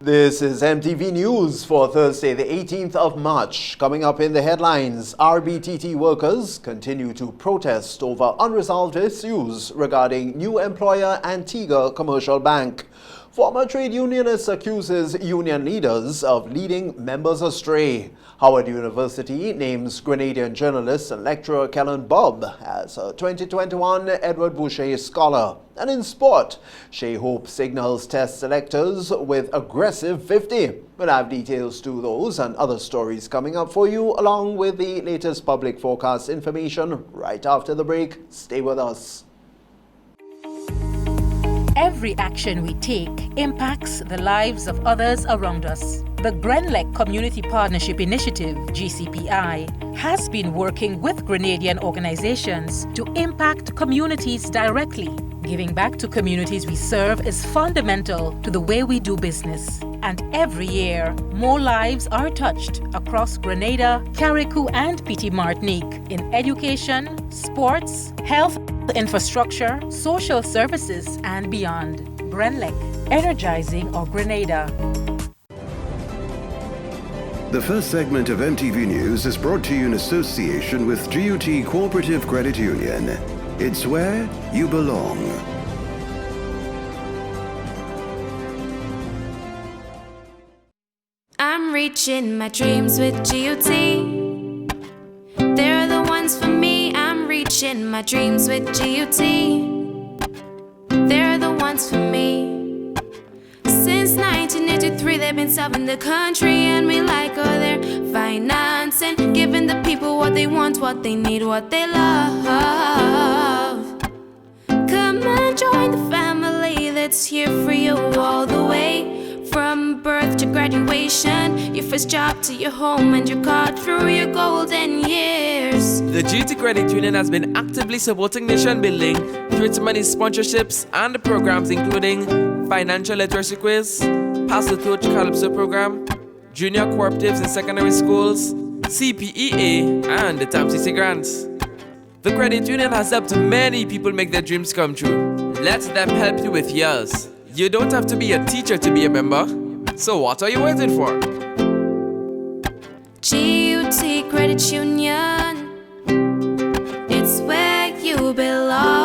This is MTV News for Thursday, the 18th of March. Coming up in the headlines, RBTT workers continue to protest over unresolved issues regarding new employer Antigua Commercial Bank. Former trade unionist accuses union leaders of leading members astray. Howard University names Grenadian journalist and lecturer Kellen Bob as a 2021 Edward Boucher Scholar. And in sport, Shea Hope signals test selectors with aggressive 50. We'll have details to those and other stories coming up for you, along with the latest public forecast information right after the break. Stay with us. Every action we take impacts the lives of others around us. The Grenlec Community Partnership Initiative, GCPI, has been working with Grenadian organizations to impact communities directly. Giving back to communities we serve is fundamental to the way we do business. And every year, more lives are touched across Grenada, Carriacou, and Petite Martinique in education, sports, health, infrastructure, social services, and beyond. Grenlec, energizing our Grenada. The first segment of MTV News is brought to you in association with GUT Cooperative Credit Union. It's where you belong. I'm reaching my dreams with GUT. They're the ones for me. I'm reaching my dreams with GUT. They're the ones for me. Since 1983, they've been serving the country, and we like all their financing, giving the people what they want, what they need, what they love. Come and join the family that's here for you all the way. From birth to graduation, your first job to your home, and your car through your golden years. The GT Credit Union has been actively supporting nation building through its many sponsorships and programs, including Financial Literacy Quiz, Pass the Torch Calypso Program, Junior Cooperatives in Secondary Schools, CPEA, and the TAMCC Grants. The credit union has helped many people make their dreams come true. Let them help you with yours. You don't have to be a teacher to be a member, so what are you waiting for? GUT Credit Union, it's where you belong.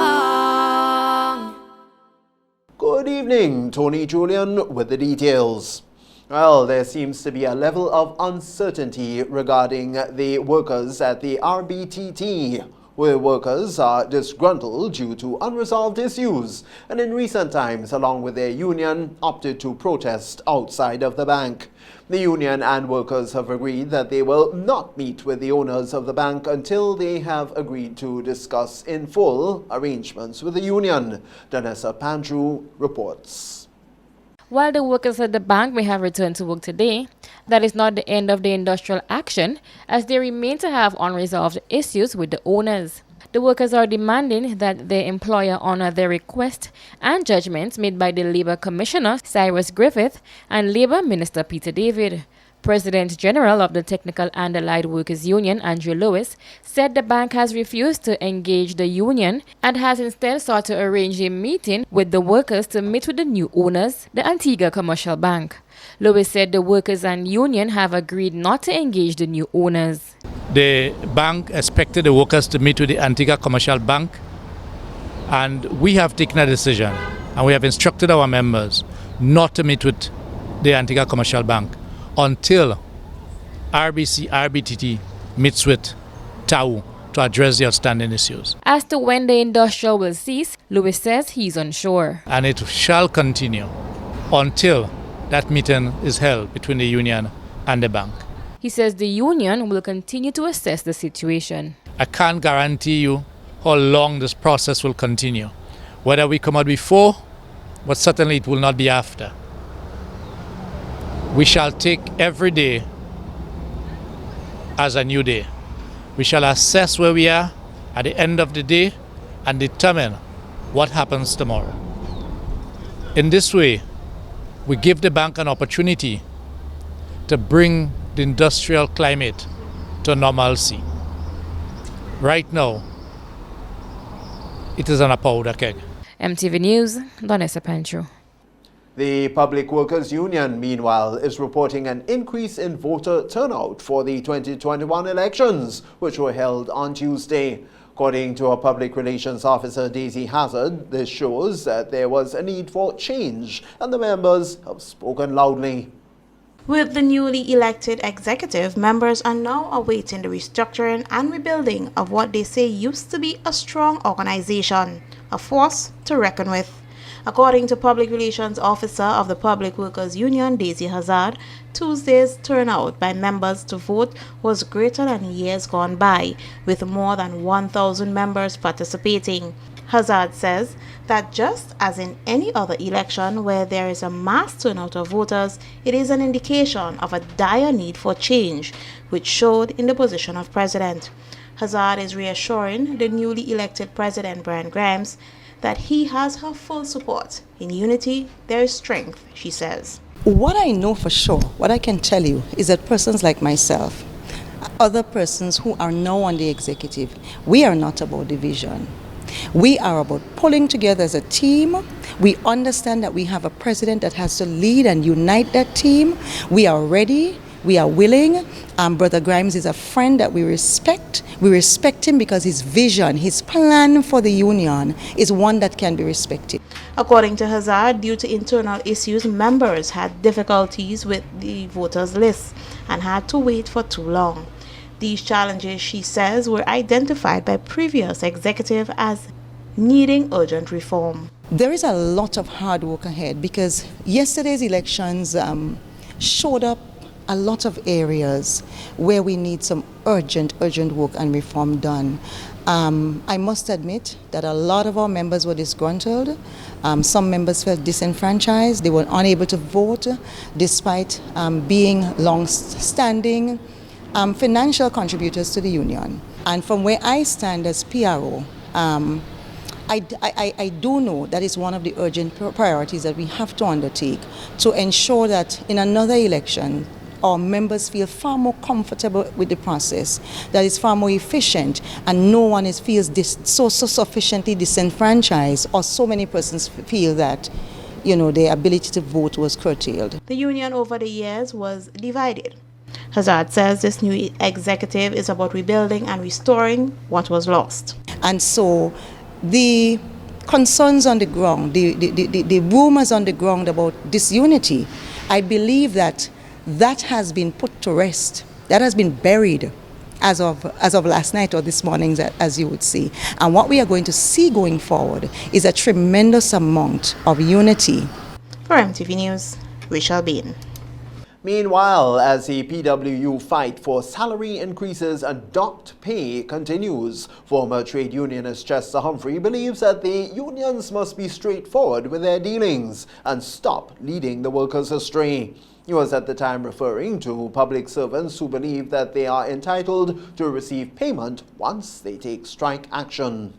Good evening, Tony Julian with the details. Well, there seems to be a level of uncertainty regarding the workers at the RBTT, where workers are disgruntled due to unresolved issues, and in recent times, along with their union, opted to protest outside of the bank. The union and workers have agreed that they will not meet with the owners of the bank until they have agreed to discuss in full arrangements with the union. Danessa Pandrew reports. While the workers at the bank may have returned to work today, that is not the end of the industrial action, as they remain to have unresolved issues with the owners. The workers are demanding that their employer honor their request and judgments made by the Labour Commissioner Cyrus Griffith and Labour Minister Peter David. President General of the Technical and Allied Workers Union, Andrew Lewis, said the bank has refused to engage the union and has instead sought to arrange a meeting with the workers to meet with the new owners, the Antigua Commercial Bank. Lewis said the workers and union have agreed not to engage the new owners. The bank expected the workers to meet with the Antigua Commercial Bank, and we have taken a decision, and we have instructed our members not to meet with the Antigua Commercial Bank until RBTT meets with TAU to address the outstanding issues. As to when the industrial will cease, Lewis says he's unsure. And it shall continue until that meeting is held between the union and the bank. He says the union will continue to assess the situation. I can't guarantee you how long this process will continue. Whether we come out before, but certainly it will not be after. We shall take every day as a new day. We shall assess where we are at the end of the day and determine what happens tomorrow. In this way, we give the bank an opportunity to bring the industrial climate to normalcy. Right now, it is on a powder keg. MTV News, Danessa Pandrew. The Public Workers Union, meanwhile, is reporting an increase in voter turnout for the 2021 elections, which were held on Tuesday. According to our public relations officer, Daisy Hazard, this shows that there was a need for change, and the members have spoken loudly. With the newly elected executive, members are now awaiting the restructuring and rebuilding of what they say used to be a strong organization, a force to reckon with. According to Public Relations Officer of the Public Workers Union, Daisy Hazard, Tuesday's turnout by members to vote was greater than years gone by, with more than 1,000 members participating. Hazard says that just as in any other election where there is a mass turnout of voters, it is an indication of a dire need for change, which showed in the position of president. Hazard is reassuring the newly elected President Brian Grimes that he has her full support. In unity, there is strength, she says. What I know for sure, what I can tell you, is that persons like myself, other persons who are now on the executive, we are not about division. We are about pulling together as a team. We understand that we have a president that has to lead and unite that team. We are ready. We are willing. Brother Grimes is a friend that we respect. We respect him because his vision, his plan for the union is one that can be respected. According to Hazard, due to internal issues, members had difficulties with the voters' list and had to wait for too long. These challenges, she says, were identified by previous executive as needing urgent reform. There is a lot of hard work ahead because yesterday's elections showed up a lot of areas where we need some urgent work and reform done. I must admit that a lot of our members were disgruntled. Some members felt disenfranchised. They were unable to vote despite being long-standing financial contributors to the union. And from where I stand as PRO, I do know that is one of the urgent priorities that we have to undertake to ensure that in another election, our members feel far more comfortable with the process, that is far more efficient, and no one feels so sufficiently disenfranchised, or so many persons feel that, their ability to vote was curtailed. The union over the years was divided. Hazard says this new executive is about rebuilding and restoring what was lost. And so the concerns on the ground, the rumors on the ground about disunity, I believe that has been put to rest. That has been buried as of last night or this morning, as you would see. And what we are going to see going forward is a tremendous amount of unity. For MTV News, Rachel Bean. Meanwhile, as the PWU fight for salary increases and docked pay continues, former trade unionist Chester Humphrey believes that the unions must be straightforward with their dealings and stop leading the workers astray. He was at the time referring to public servants who believe that they are entitled to receive payment once they take strike action.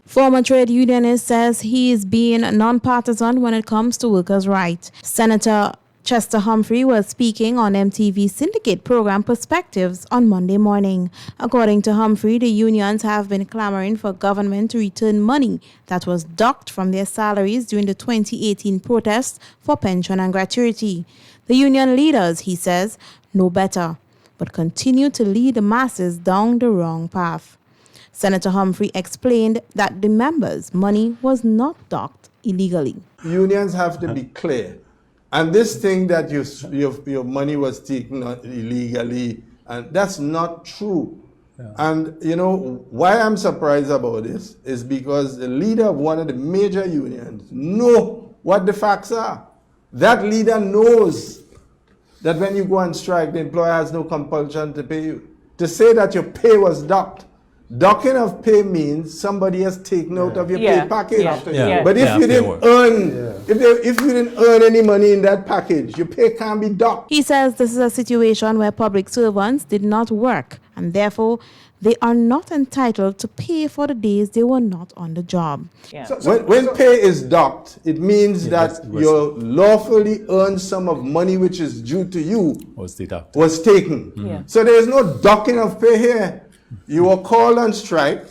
Former trade unionist says he is being non-partisan when it comes to workers' rights. Senator Chester Humphrey was speaking on MTV syndicate program Perspectives on Monday morning. According to Humphrey, the unions have been clamoring for government to return money that was docked from their salaries during the 2018 protests for pension and gratuity. The union leaders, he says, know better, but continue to lead the masses down the wrong path. Senator Humphrey explained that the members' money was not docked illegally. Unions have to be clear. And this thing that your money was taken illegally, and that's not true. Yeah. And why I'm surprised about this is because the leader of one of the major unions know what the facts are. That leader knows that when you go on strike, the employer has no compulsion to pay you. To say that your pay was docked, docking of pay means somebody has taken out of your pay package. But if you didn't earn, if you didn't earn any money in that package, your pay can't be docked. He says this is a situation where public servants did not work, and therefore they are not entitled to pay for the days they were not on the job. Yeah. So when pay is docked, it means that your lawfully earned sum of money which is due to you was taken. Yeah. So there is no docking of pay here. You were called on strike.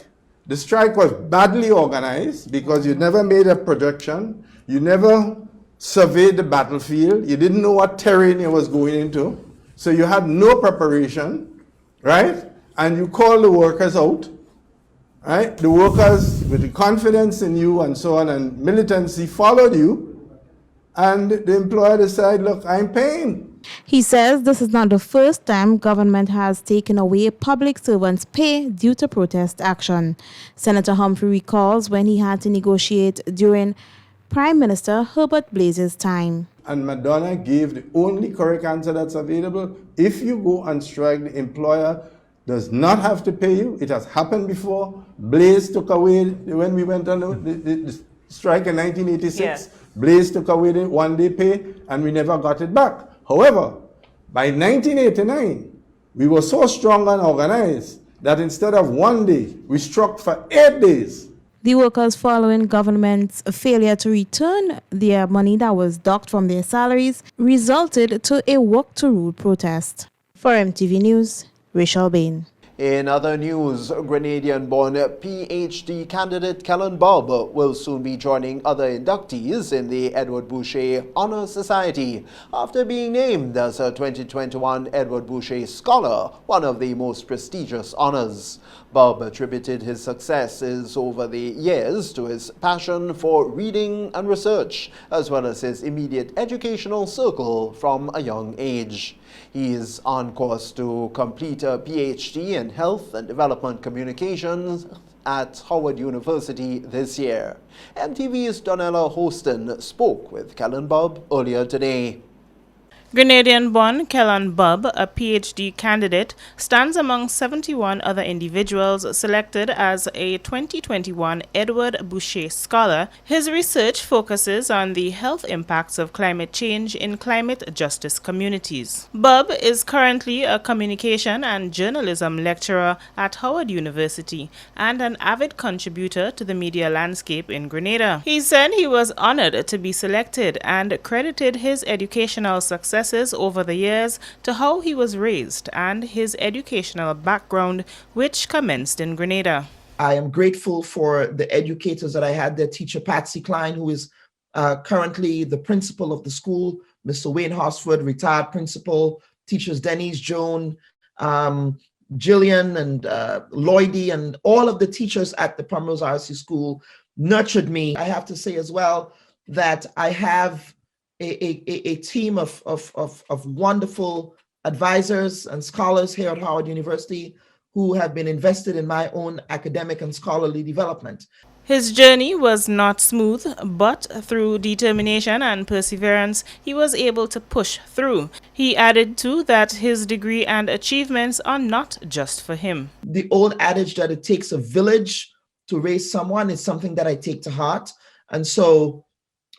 The strike was badly organized because you never made a projection. You never surveyed the battlefield. You didn't know what terrain you was going into. So you had no preparation, right? And you call the workers out, right? The workers, with the confidence in you and so on, and militancy, followed you. And the employer decided, look, I'm paying. He says this is not the first time government has taken away public servants' pay due to protest action. Senator Humphrey recalls when he had to negotiate during Prime Minister Herbert Blaze's time. And Madonna gave the only correct answer that's available. If you go on strike, the employer does not have to pay you. It has happened before. Blaze took away, when we went on the strike in 1986, yeah. Blaze took away the one-day pay, and we never got it back. However, by 1989, we were so strong and organized that instead of 1 day, we struck for 8 days. The workers, following government's failure to return their money that was docked from their salaries, resulted to a walk-to-rule protest. For MTV News, Rachel Bain. In other news, Grenadian-born PhD candidate Kellen Bob will soon be joining other inductees in the Edward Boucher Honor Society after being named as a 2021 Edward Boucher Scholar, one of the most prestigious honors. Bob attributed his successes over the years to his passion for reading and research, as well as his immediate educational circle from a young age. He is on course to complete a PhD in Health and Development Communications at Howard University this year. MTV's Donella Hostin spoke with Kellen Bob earlier today. Grenadian-born Kellen Bob, a PhD candidate, stands among 71 other individuals selected as a 2021 Edward Boucher Scholar. His research focuses on the health impacts of climate change in climate justice communities. Bob is currently a communication and journalism lecturer at Howard University and an avid contributor to the media landscape in Grenada. He said he was honored to be selected and credited his educational success over the years to how he was raised and his educational background, which commenced in Grenada. I am grateful for the educators that I had there, teacher Patsy Klein, who is currently the principal of the school, Mr. Wayne Hosford, retired principal, teachers Denise Joan, Jillian and Lloydie, and all of the teachers at the Primrose RC School nurtured me. I have to say as well that I have a team of wonderful advisors and scholars here at Howard University who have been invested in my own academic and scholarly development. His journey was not smooth, but through determination and perseverance, he was able to push through. He added too that his degree and achievements are not just for him. The old adage that it takes a village to raise someone is something that I take to heart. And so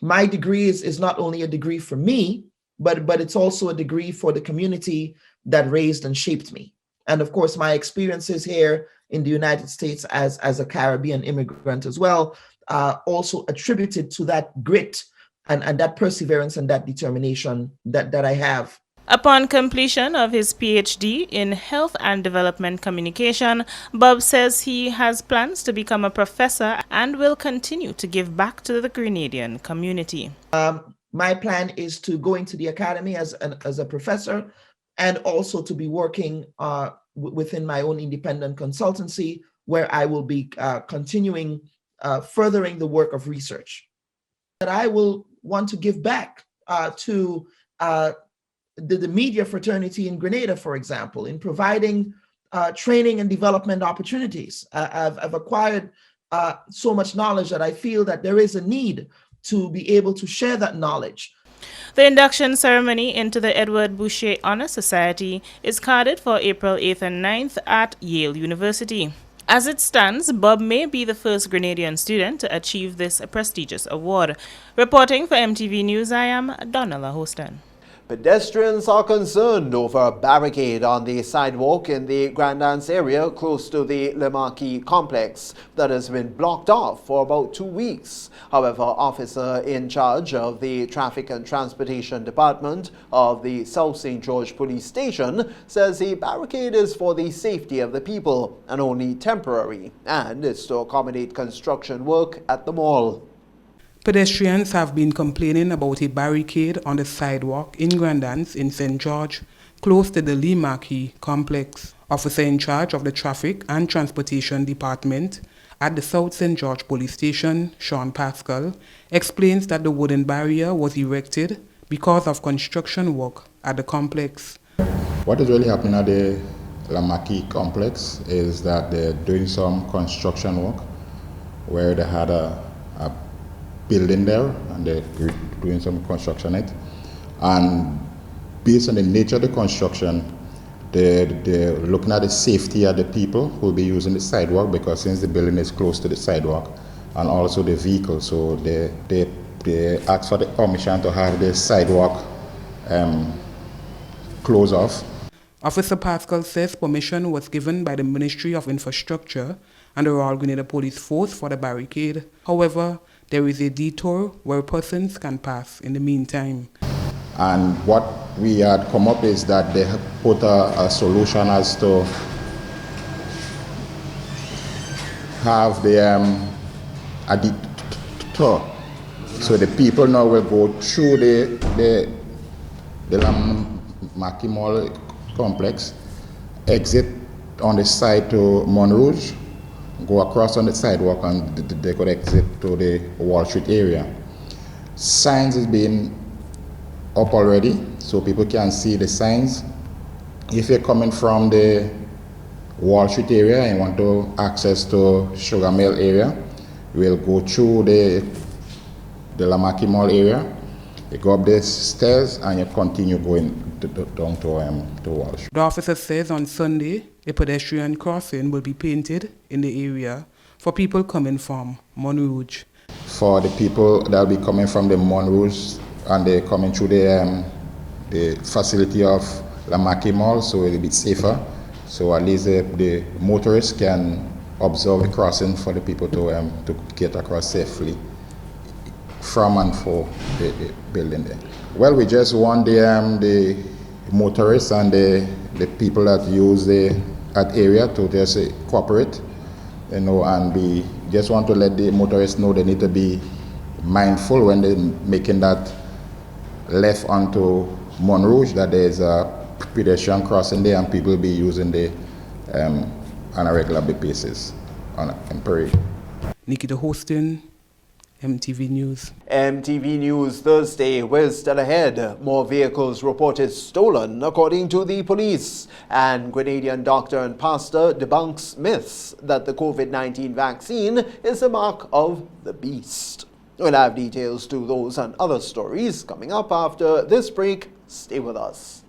my degree is not only a degree for me, but it's also a degree for the community that raised and shaped me. And of course, my experiences here in the United States as a Caribbean immigrant as well, also attributed to that grit and that perseverance and that determination that I have. Upon completion of his PhD in Health and Development Communication, Bob says he has plans to become a professor and will continue to give back to the Grenadian community. My plan is to go into the academy as a professor and also to be working within my own independent consultancy where I will be continuing furthering the work of research. That I will want to give back to the media fraternity in Grenada, for example, in providing training and development opportunities. I've acquired so much knowledge that I feel that there is a need to be able to share that knowledge. The induction ceremony into the Edward Boucher Honor Society is carded for April 8th and 9th at Yale University. As it stands, Bob may be the first Grenadian student to achieve this prestigious award. Reporting for MTV News, I am Donella Hostin. Pedestrians are concerned over a barricade on the sidewalk in the Grand Anse area close to the Lemarquis complex that has been blocked off for about 2 weeks. However, officer in charge of the Traffic and Transportation Department of the South St. George Police Station says the barricade is for the safety of the people and only temporary, and it's to accommodate construction work at the mall. Pedestrians have been complaining about a barricade on the sidewalk in Grandance in St. George, close to the Lee Marquis complex. Officer in charge of the Traffic and Transportation Department at the South St. George Police Station, Sean Pascal, explains that the wooden barrier was erected because of construction work at the complex. What is really happening at the La Marquis complex is that they're doing some construction work where they had a building there and they're doing some construction in it. And based on the nature of the construction, they're looking at the safety of the people who will be using the sidewalk, because since the building is close to the sidewalk, and also the vehicle, so they ask for the permission to have the sidewalk close off. Officer Pascal says permission was given by the Ministry of Infrastructure and the Royal Grenada Police Force for the barricade. However, there is a detour where persons can pass in the meantime. And what we had come up is that they have put a solution as to have a detour. So the people now will go through the Marquis Mall complex, exit on the side to Montrouge, go across on the sidewalk, and they could exit to the Wall Street area. Signs is being up already, so people can see the signs. If you're coming from the Wall Street area and want to access to Sugar Mill area, we'll go through the La Marquis Mall area. You go up the stairs and you continue going down to Wall Street. The officer says on Sunday, a pedestrian crossing will be painted in the area for people coming from Montrouge. For the people that will be coming from the Montrouge and they're coming through the facility of La Marquis Mall, so it'll be safer. So at least the motorists can observe the crossing for the people to get across safely from and for the building there. Well, we just want the motorists and the people that use that area to just cooperate, and we just want to let the motorists know they need to be mindful when they're making that left onto Montrouge, that there's a pedestrian crossing there and people will be using on a regular basis on parade. Nikita Hostin, MTV News. MTV News Thursday, we're still ahead. More vehicles reported stolen, according to the police. And Grenadian doctor and pastor debunks myths that the COVID-19 vaccine is the mark of the beast. We'll have details to those and other stories coming up after this break. Stay with us.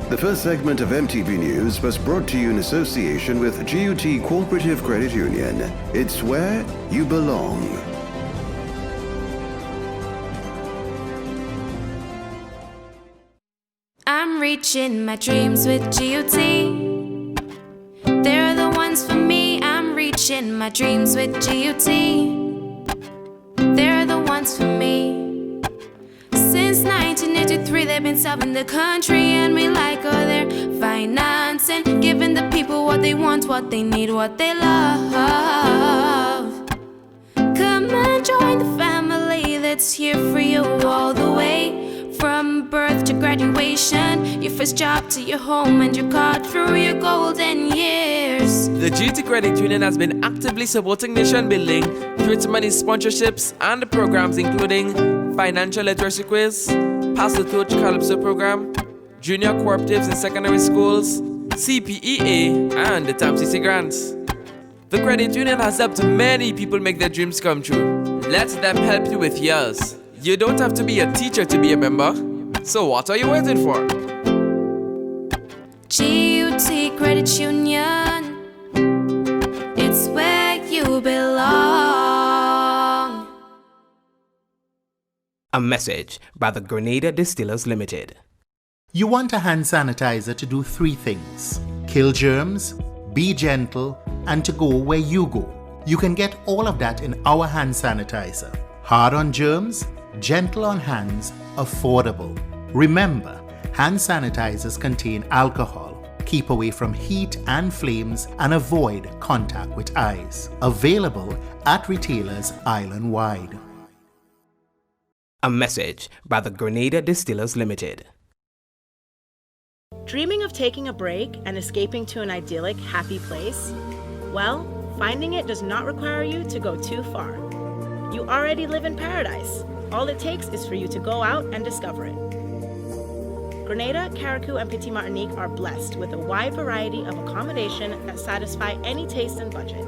The first segment of MTV News was brought to you in association with GUT Cooperative Credit Union. It's where you belong. I'm reaching my dreams with GUT. They're the ones for me. I'm reaching my dreams with GUT. They're the ones for me. Since 1983, they've been serving the country, and we like all their financing, giving the people what they want, what they need, what they love. Come and join the family that's here for you all the way. From birth to graduation, your first job to your home, and your card through your golden years. The GT Credit Union has been actively supporting nation building through its many sponsorships and programs including Financial Literacy Quiz, Pass the Torch Calypso Program, Junior Cooperatives in Secondary Schools, CPEA, and the TAMCC Grants. The credit union has helped many people make their dreams come true. Let them help you with yours. You don't have to be a teacher to be a member. So what are you waiting for? GUT Credit Union, it's where you belong. A message by the Grenada Distillers Limited. You want a hand sanitizer to do 3 things: kill germs, be gentle, and to go where you go. You can get all of that in our hand sanitizer. Hard on germs, gentle on hands, affordable. Remember, hand sanitizers contain alcohol, keep away from heat and flames and avoid contact with eyes. Available at retailers island-wide. A message by the Grenada Distillers Limited. Dreaming of taking a break and escaping to an idyllic, happy place? Well, finding it does not require you to go too far. You already live in paradise. All it takes is for you to go out and discover it. Grenada, Carriacou, and Petite Martinique are blessed with a wide variety of accommodation that satisfy any taste and budget.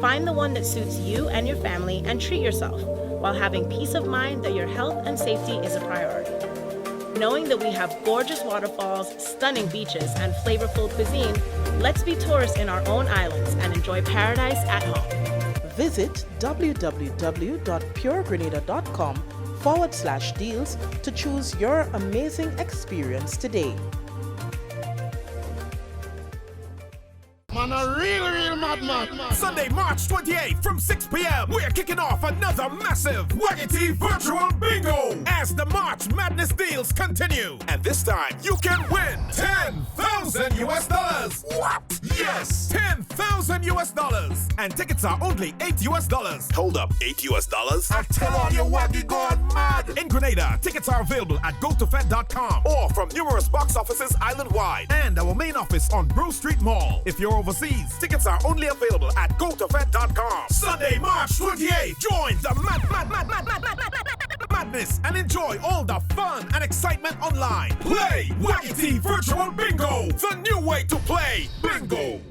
Find the one that suits you and your family and treat yourself while having peace of mind that your health and safety is a priority. Knowing that we have gorgeous waterfalls, stunning beaches, and flavorful cuisine, let's be tourists in our own islands and enjoy paradise at home. Visit www.puregrenada.com/deals to choose your amazing experience today. Man, a real madman. Sunday, March 28th from 6 p.m. We're kicking off another massive Waggity Virtual Bingo as the March Madness deals continue. And this time, you can win $10,000 US. What? Yes, $10,000 US. And tickets are only $8 US. Hold up, $8 US? I tell all your waggy gone mad. In Grenada, tickets are available at gotofed.com or from numerous box offices island-wide and our main office on Brew Street Mall. If you're overseas, tickets are only available at gotofed.com. Sunday, March 28th, join the madness and enjoy all the fun and excitement online. Play Waggity Virtual Bingo, the new way to play bingo.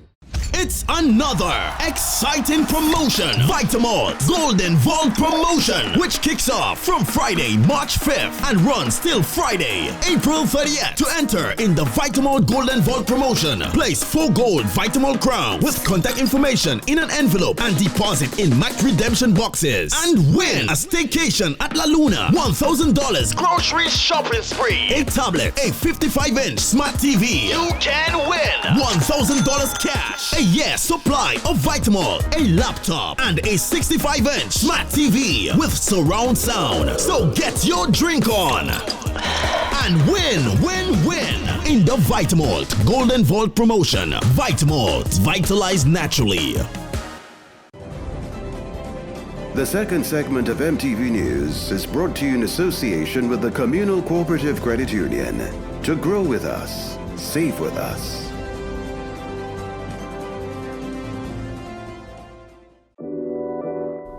It's another exciting promotion. Vitamalt Golden Vault promotion, which kicks off from Friday, March 5th and runs till Friday, April 30th. To enter in the Vitamalt Golden Vault promotion, place 4 gold Vitamalt crowns with contact information in an envelope and deposit in Mac redemption boxes and win a staycation at La Luna, $1,000 grocery shopping spree, a tablet, a 55-inch smart TV. You can win $1,000 cash, a year supply of Vitamalt, a laptop, and a 65-inch smart TV with surround sound. So get your drink on and win in the Vitamalt Golden Vault promotion. Vitamalt, vitalized naturally. The second segment of MTV News is brought to you in association with the Communal Cooperative Credit Union. To grow with us, save with us.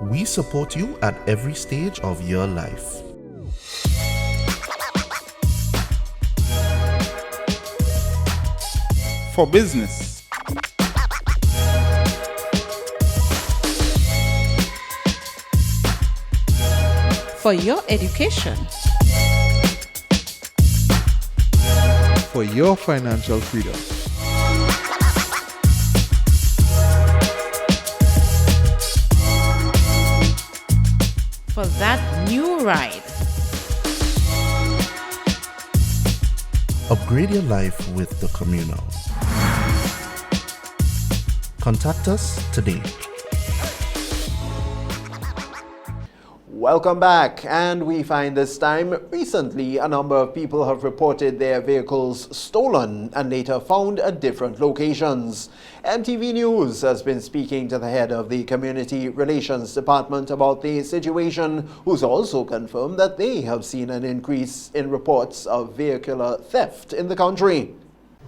We support you at every stage of your life. For business, For your education, for your financial freedom, for that new ride. Upgrade your life with the Communal. Contact us today. Welcome back, and we find this time recently a number of people have reported their vehicles stolen and later found at different locations. MTV News has been speaking to the head of the Community Relations Department about the situation, who's also confirmed that they have seen an increase in reports of vehicular theft in the country.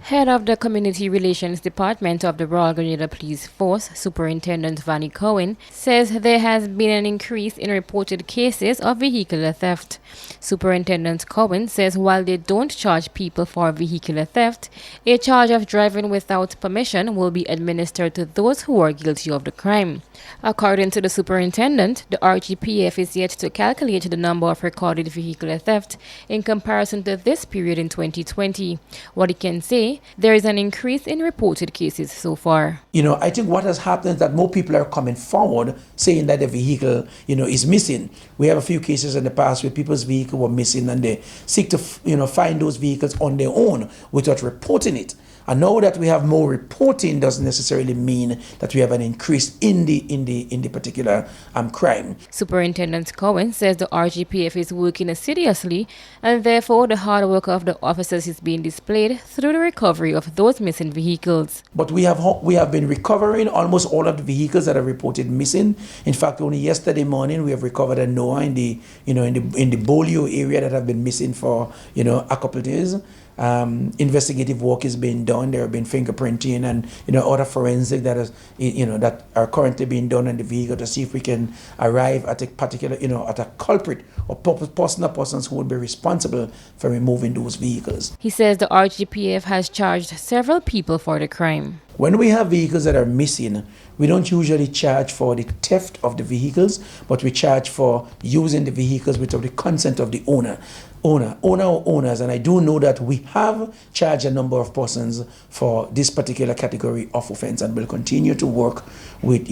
Head of the Community Relations Department of the Royal Grenada Police Force, Superintendent Vanny Cohen, says there has been an increase in reported cases of vehicular theft. Superintendent Cohen says while they don't charge people for vehicular theft, a charge of driving without permission will be administered to those who are guilty of the crime. According to the superintendent, the RGPF is yet to calculate the number of recorded vehicular theft in comparison to this period in 2020. What he can say, there is an increase in reported cases so far. I think what has happened is that more people are coming forward saying that the vehicle, is missing. We have a few cases in the past where people's vehicle were missing and they seek to, find those vehicles on their own without reporting it. And now that we have more reporting doesn't necessarily mean that we have an increase in the particular crime. Superintendent Cohen says the RGPF is working assiduously and therefore the hard work of the officers is being displayed through the recovery of those missing vehicles. But we have been recovering almost all of the vehicles that are reported missing. In fact, only yesterday morning we have recovered a Noah in the Bolio area that have been missing for a couple of days. Investigative work is being done. There have been fingerprinting and other forensic that is that are currently being done on the vehicle to see if we can arrive at a particular at a culprit or person or persons who would be responsible for removing those vehicles. He says the RGPF has charged several people for the crime. When we have vehicles that are missing, we don't usually charge for the theft of the vehicles, but we charge for using the vehicles without the consent of the owner or owners. And I do know that we have charged a number of persons for this particular category of offense, and will continue to work with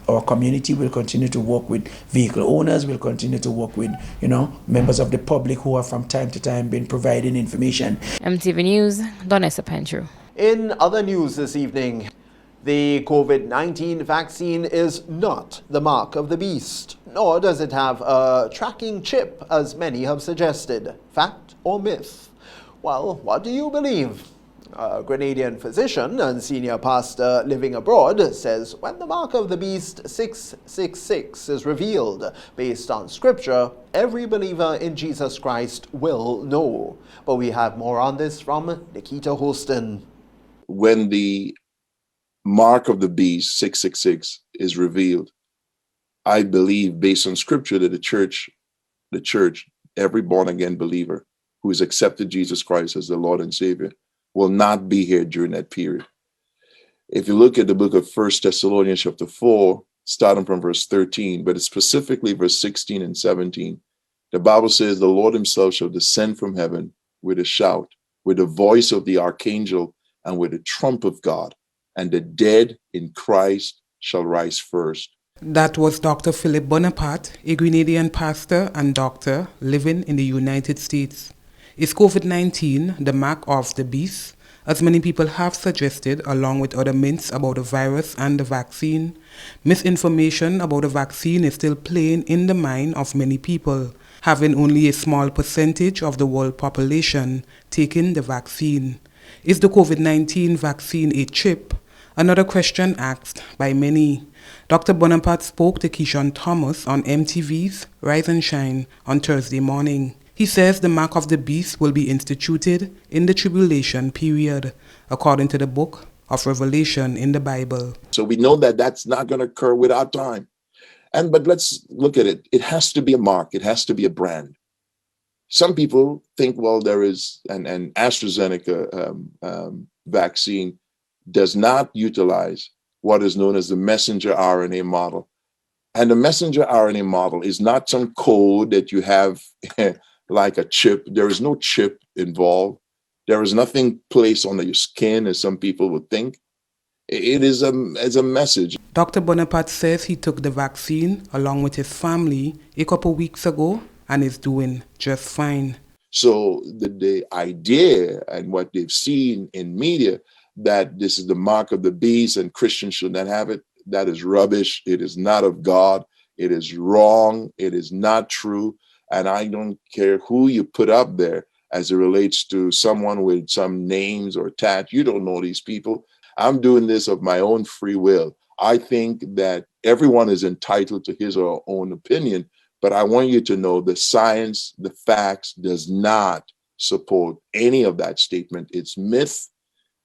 our community, will continue to work with vehicle owners, will continue to work with members of the public who are from time to time been providing information. MTV News, Donessa Pentru. In other news this evening, the COVID-19 vaccine is not the mark of the beast, nor does it have a tracking chip, as many have suggested. Fact or myth? Well, what do you believe? A Grenadian physician and senior pastor living abroad says when the mark of the beast 666 is revealed based on scripture, every believer in Jesus Christ will know. But we have more on this from Nikita Holston. When the mark of the beast 666 is revealed, I believe based on scripture that the church, every born again believer who has accepted Jesus Christ as the Lord and Savior will not be here during that period. If you look at the book of 1 Thessalonians chapter 4, starting from verse 13, but it's specifically verse 16 and 17, the Bible says the Lord himself shall descend from heaven with a shout, with the voice of the archangel, and with the trump of God, and the dead in Christ shall rise first. That was Dr. Philip Bonaparte, a Grenadian pastor and doctor living in the United States. Is COVID-19 the mark of the beast, as many people have suggested, along with other myths about the virus and the vaccine? Misinformation about the vaccine is still playing in the mind of many people, having only a small percentage of the world population taking the vaccine. Is the COVID-19 vaccine a chip? Another question asked by many. Dr. Bonaparte spoke to Keyshawn Thomas on MTV's Rise and Shine on Thursday morning. He says the mark of the beast will be instituted in the tribulation period, according to the book of Revelation in the Bible. So we know that that's not going to occur without time. But let's look at it. It has to be a mark. It has to be a brand. Some people think, well, there is an AstraZeneca vaccine does not utilize what is known as the messenger RNA model. And the messenger RNA model is not some code that you have like a chip. There is no chip involved. There is nothing placed on your skin, as some people would think. It is as a message. Dr. Bonaparte says he took the vaccine along with his family a couple weeks ago and is doing just fine. So the idea and what they've seen in media that this is the mark of the beast and Christians should not have it, that is rubbish. It is not of God. It is wrong. It is not true. And I don't care who you put up there as it relates to someone with some names or tat. You don't know these people. I'm doing this of my own free will. I think that everyone is entitled to his or her own opinion, but I want you to know the science, the facts does not support any of that statement. It's myth.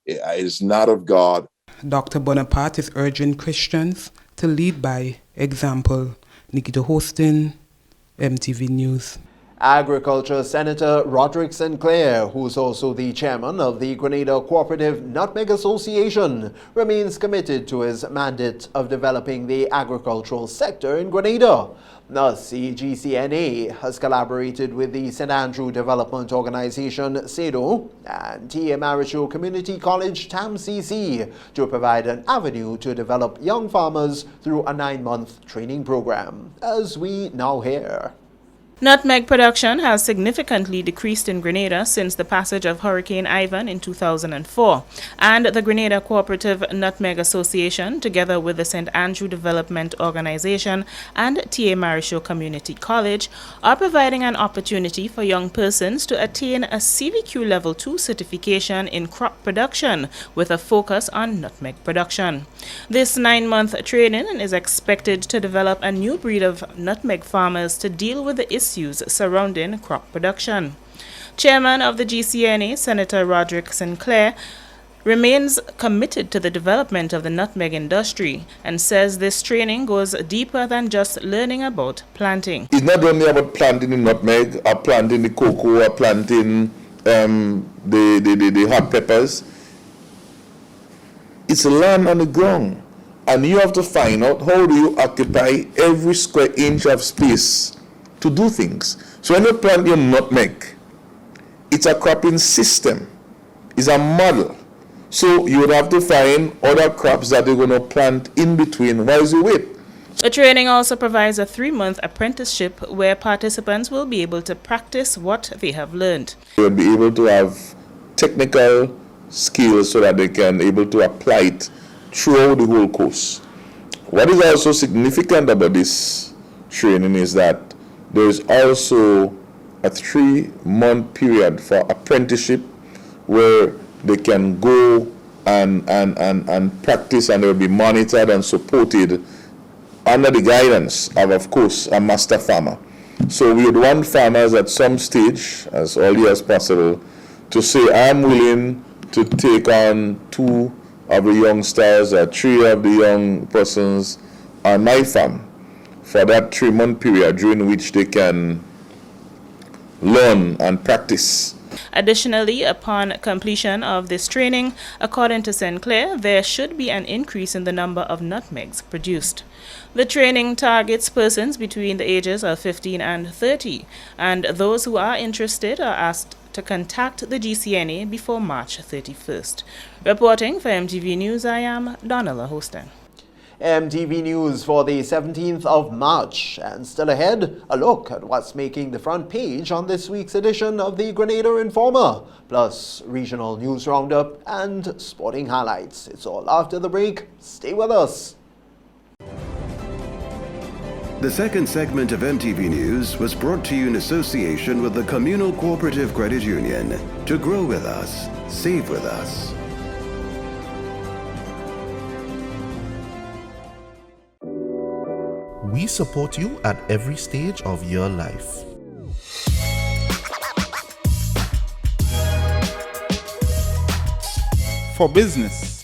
It is not of God. Dr. Bonaparte is urging Christians to lead by example. Nikita Holston, MTV News. Agriculture Senator Roderick Sinclair, who's also the chairman of the Grenada Cooperative Nutmeg Association, remains committed to his mandate of developing the agricultural sector in Grenada. Thus, the GCNA has collaborated with the St. Andrew Development Organization, SEDO, and T.A. Maricho Community College, TAMCC, to provide an avenue to develop young farmers through a 9-month training program, as we now hear. Nutmeg production has significantly decreased in Grenada since the passage of Hurricane Ivan in 2004, and the Grenada Cooperative Nutmeg Association, together with the St. Andrew Development Organization and T.A. Marisho Community College, are providing an opportunity for young persons to attain a CVQ Level 2 certification in crop production with a focus on nutmeg production. This 9-month training is expected to develop a new breed of nutmeg farmers to deal with the issues surrounding crop production. Chairman of the GCNA, Senator Roderick Sinclair, remains committed to the development of the nutmeg industry and says this training goes deeper than just learning about planting. It's not only about planting the nutmeg or planting the cocoa or planting the hot peppers. It's land on the ground, and you have to find out how do you occupy every square inch of space to do things. So when you plant your nutmeg, it's a cropping system, it's a model. So you would have to find other crops that you're going to plant in between while you wait. The training also provides a 3-month apprenticeship where participants will be able to practice what they have learned. They will be able to have technical skills so that they can able to apply it throughout the whole course. What is also significant about this training is that there is also a 3-month period for apprenticeship where they can go and practice, and they will be monitored and supported under the guidance of course, a master farmer. So we would want farmers at some stage, as early as possible, to say, I'm willing to take on 2 of the youngsters or 3 of the young persons on my farm for that 3-month period during which they can learn and practice. Additionally, upon completion of this training, according to Sinclair, there should be an increase in the number of nutmegs produced. The training targets persons between the ages of 15 and 30, and those who are interested are asked to contact the GCNA before March 31st. Reporting for MTV News, I am Donella Hostin. MTV News for the 17th of March. And still ahead, a look at what's making the front page on this week's edition of the Grenada Informer, plus regional news roundup and sporting highlights. It's all after the break. Stay with us. The second segment of MTV News was brought to you in association with the Communal Cooperative Credit Union. To grow with us, save with us. We support you at every stage of your life. For business,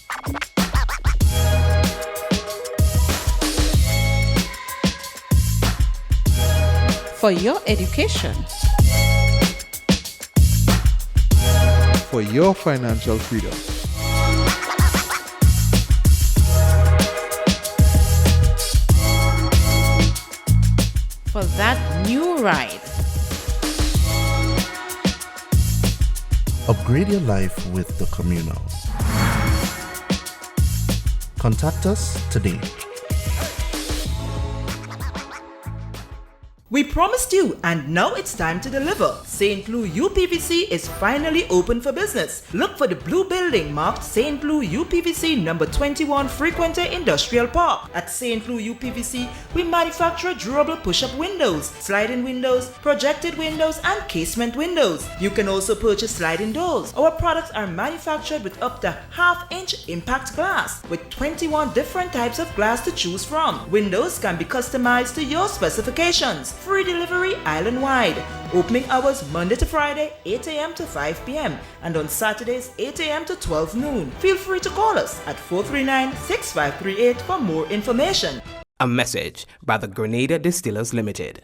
For your education. for your financial freedom. For that new ride. Upgrade your life with the Communal. Contact us today. We promised you, and now it's time to deliver. St. Louis UPVC is finally open for business. Look for the blue building marked St. Louis UPVC number 21 Frequenter Industrial Park. At St. Louis UPVC, we manufacture durable push-up windows, sliding windows, projected windows, and casement windows. You can also purchase sliding doors. Our products are manufactured with up to half-inch impact glass, with 21 different types of glass to choose from. Windows can be customized to your specifications. Free delivery island-wide. Opening hours Monday to Friday, 8 a.m. to 5 p.m. and on Saturdays, 8 a.m. to 12 noon. Feel free to call us at 439-6538 for more information. A message by the Grenada Distillers Limited.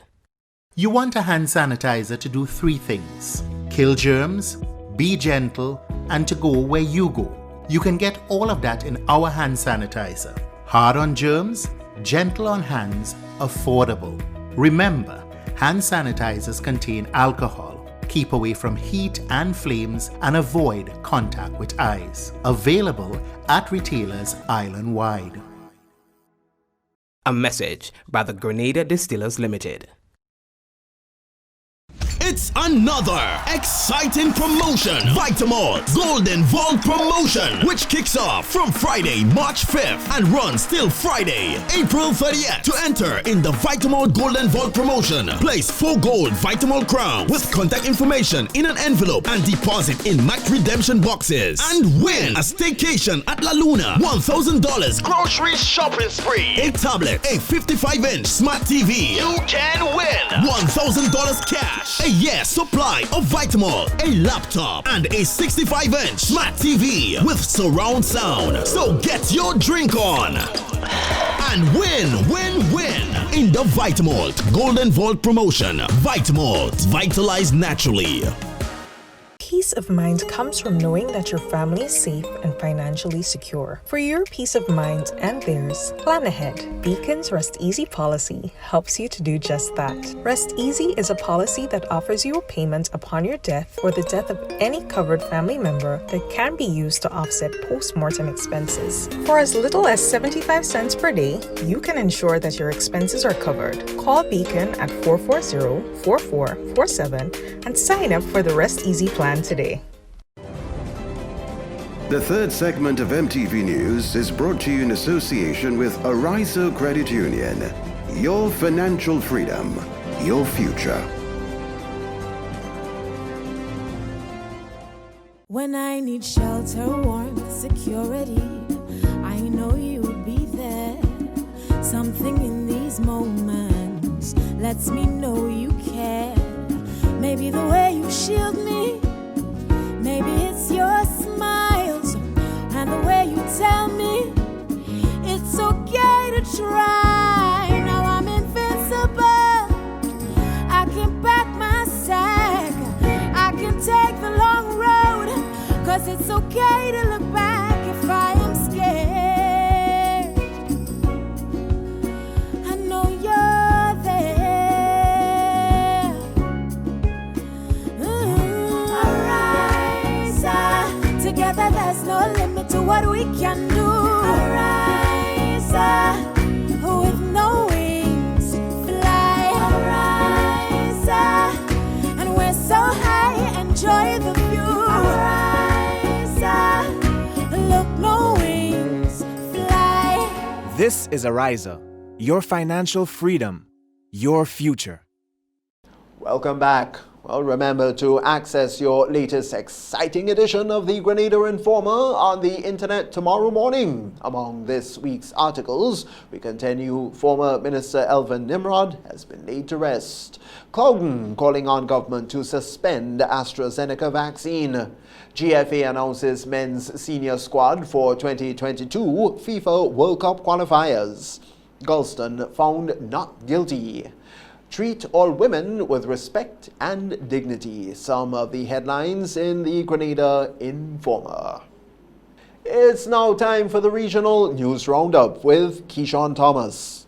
You want a hand sanitizer to do 3 things: kill germs, be gentle, and to go where you go. You can get all of that in our hand sanitizer. Hard on germs, gentle on hands, affordable. Remember, hand sanitizers contain alcohol. Keep away from heat and flames and avoid contact with eyes. Available at retailers island-wide. A message by the Grenada Distillers Limited. It's another exciting promotion. Vitamalt Golden Vault promotion, which kicks off from Friday, March 5th and runs till Friday, April 30th. To enter in the Vitamalt Golden Vault promotion, place 4 gold Vitamalt crowns with contact information in an envelope and deposit in Mac redemption boxes and win a staycation at La Luna, $1,000 grocery shopping spree, a tablet, a 55-inch smart TV. You can win $1,000 cash, a year supply of Vitamalt, a laptop, and a 65-inch smart TV with surround sound. So get your drink on and win in the Vitamalt Golden Vault promotion. Vitamalt, vitalized naturally. Peace of mind comes from knowing that your family is safe and financially secure. For your peace of mind and theirs, plan ahead. Beacon's Rest Easy policy helps you to do just that. Rest Easy is a policy that offers you a payment upon your death or the death of any covered family member that can be used to offset post-mortem expenses. For as little as 75 cents per day, you can ensure that your expenses are covered. Call Beacon at 440-4447 and sign up for the Rest Easy plan today. The third segment of MTV News is brought to you in association with Arizo Credit Union. Your financial freedom, your future. When I need shelter, warmth, security, I know you'll be there. Something in these moments lets me know you care. Maybe the way you shield me, maybe it's your smiles and the way you tell me it's okay to try. Now I'm invincible. I can pack my sack. I can take the long road, 'cause it's okay to look back if I am scared. I know you're there. Arise, together there's no limit to what we can do. Arise, with no wings, fly. Arise, and we're so high, enjoy the view. Arise, look, no wings, fly. This is Ariza, your financial freedom, your future. Welcome back. Well, remember to access your latest exciting edition of the Grenada Informer on the internet tomorrow morning. Among this week's articles, we continue former Minister Elvin Nimrod has been laid to rest. Clouden calling on government to suspend AstraZeneca vaccine. GFA announces men's senior squad for 2022 FIFA World Cup qualifiers. Galston found not guilty. Treat all women with respect and dignity. Some of the headlines in the Grenada Informer. It's now time for the regional news roundup with Keyshawn Thomas.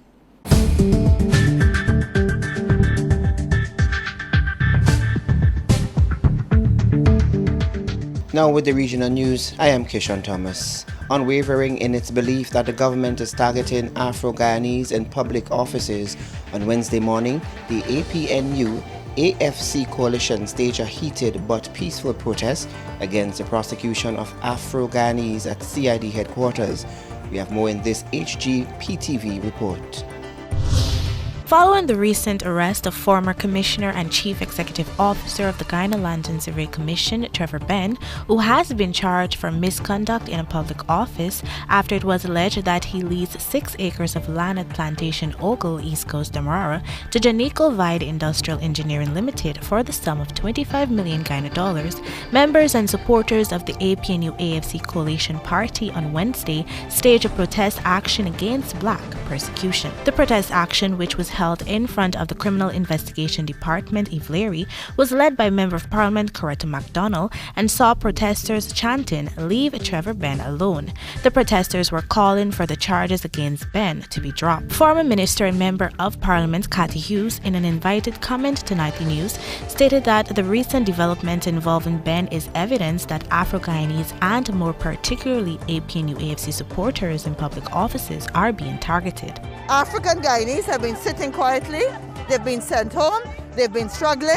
Now with the regional news, I am Keyshawn Thomas. Unwavering in its belief that the government is targeting Afro-Guyanese in public offices, on Wednesday morning, the APNU AFC coalition staged a heated but peaceful protest against the prosecution of Afro-Guyanese at CID headquarters. We have more in this HGPTV report. Following the recent arrest of former Commissioner and Chief Executive Officer of the Guyana Land and Survey Commission, Trevor Benn, who has been charged for misconduct in a public office after it was alleged that he leased 6 acres of land at Plantation Ogle, East Coast, Demerara, to Janico Vide Industrial Engineering Limited for the sum of 25 million Guyana dollars, members and supporters of the APNU AFC Coalition Party on Wednesday staged a protest action against black persecution. The protest action, which was held in front of the Criminal Investigation Department, Ivlery, was led by Member of Parliament Coretta MacDonald and saw protesters chanting, "Leave Trevor Benn alone." The protesters were calling for the charges against Benn to be dropped. Former Minister and Member of Parliament Cathy Hughes, in an invited comment to Nightly News, stated that the recent development involving Benn is evidence that Afro-Guyanese and more particularly APNU AFC supporters in public offices are being targeted. African Guyanese have been sitting quietly, they've been sent home, they've been struggling,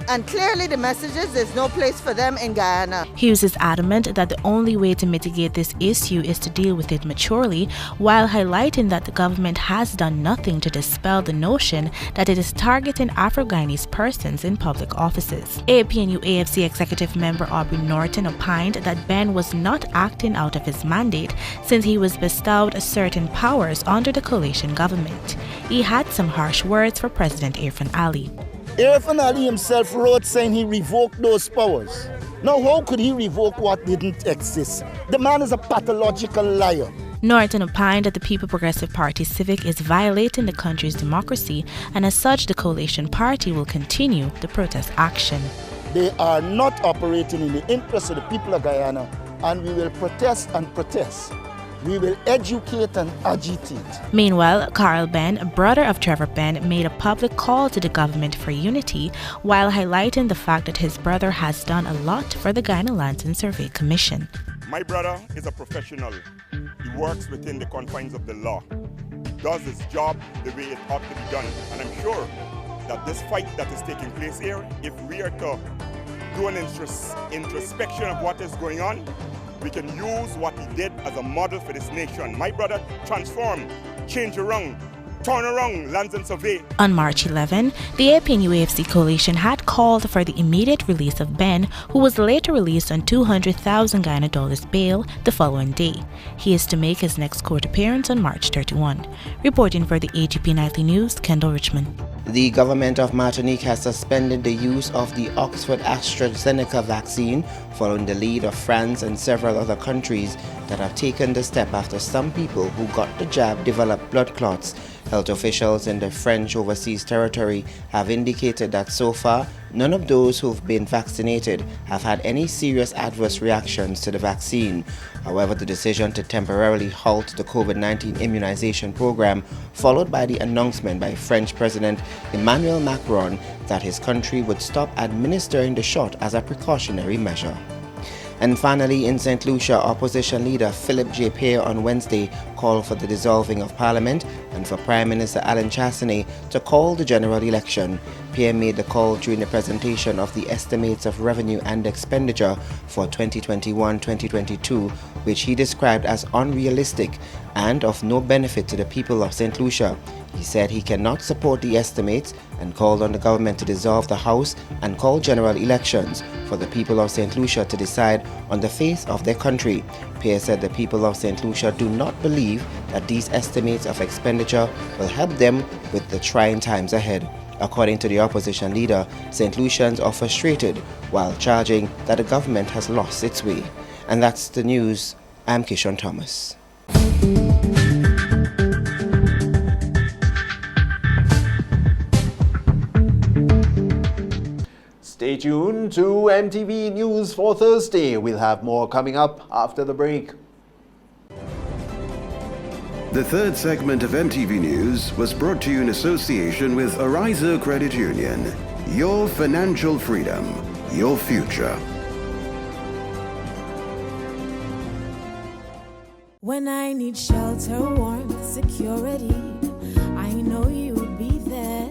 And clearly the message is there's no place for them in Guyana. Hughes is adamant that the only way to mitigate this issue is to deal with it maturely, while highlighting that the government has done nothing to dispel the notion that it is targeting Afro-Guyanese persons in public offices. APNU AFC Executive Member Aubrey Norton opined that Ben was not acting out of his mandate since he was bestowed certain powers under the coalition government. He had some harsh words for President Irfan Ali. Irfan Ali himself wrote saying he revoked those powers. Now, how could he revoke what didn't exist? The man is a pathological liar. Norton opined that the People Progressive Party Civic is violating the country's democracy, and as such, the coalition party will continue the protest action. They are not operating in the interest of the people of Guyana, and we will protest and protest. We will educate and agitate. Meanwhile, Carl Ben, brother of Trevor Ben, made a public call to the government for unity while highlighting the fact that his brother has done a lot for the Guyana Lands and Survey Commission. My brother is a professional. He works within the confines of the law. He does his job the way it ought to be done. And I'm sure that this fight that is taking place here, if we are to do an introspection of what is going on, we can use what he did as a model for this nation. My brother transformed, changed around, turn around Lands and Survey. On March 11, the APNU AFC coalition had called for the immediate release of Ben, who was later released on $200,000 Guyana dollars bail the following day. He is to make his next court appearance on March 31. Reporting for the AGP Nightly News, Kendall Richmond. The government of Martinique has suspended the use of the Oxford AstraZeneca vaccine following the lead of France and several other countries that have taken the step after some people who got the jab developed blood clots. Health officials in the French overseas territory have indicated that so far, none of those who've been vaccinated have had any serious adverse reactions to the vaccine. However, the decision to temporarily halt the COVID-19 immunization program followed by the announcement by French President Emmanuel Macron that his country would stop administering the shot as a precautionary measure. And finally, in St. Lucia, opposition leader Philip J. Pear on Wednesday called for the dissolving of Parliament and for Prime Minister Alan Chastanet to call the general election. Pear made the call during the presentation of the estimates of revenue and expenditure for 2021-2022, which he described as unrealistic and of no benefit to the people of St. Lucia. He said he cannot support the estimates and called on the government to dissolve the House and call general elections for the people of St. Lucia to decide on the fate of their country. Pear said the people of St. Lucia do not believe that these estimates of expenditure will help them with the trying times ahead. According to the opposition leader, St. Lucians are frustrated while charging that the government has lost its way. And that's the news. I'm Kishon Thomas. Stay tuned to MTV News for Thursday. We'll have more coming up after the break. The third segment of MTV News was brought to you in association with Ariza Credit Union. Your financial freedom, your future. When I need shelter, warmth, security, I know you'll be there.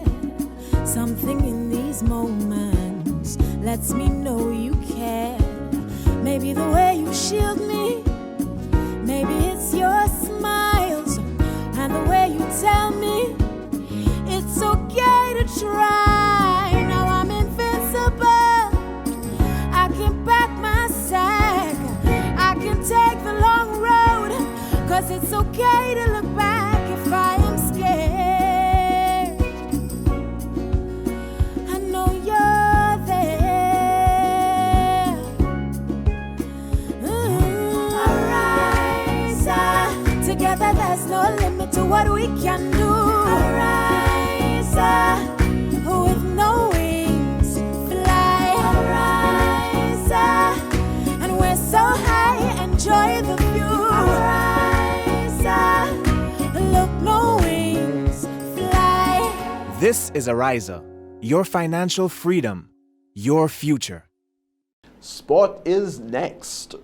Something in these moments lets me know you care. Maybe the way you shield me, maybe it's your smiles and the way you tell me it's okay to try. Now I'm invincible, I can pack my sack, I can take the long road, 'cause it's okay to look back if I am scared. I know you're there. Arise, together there's no limit to what we can do. Arise, with no wings, fly. Arise, and we're so high, enjoy the view. Arise, look, no wings, fly. This is Ariza, your financial freedom, your future. Sport is next.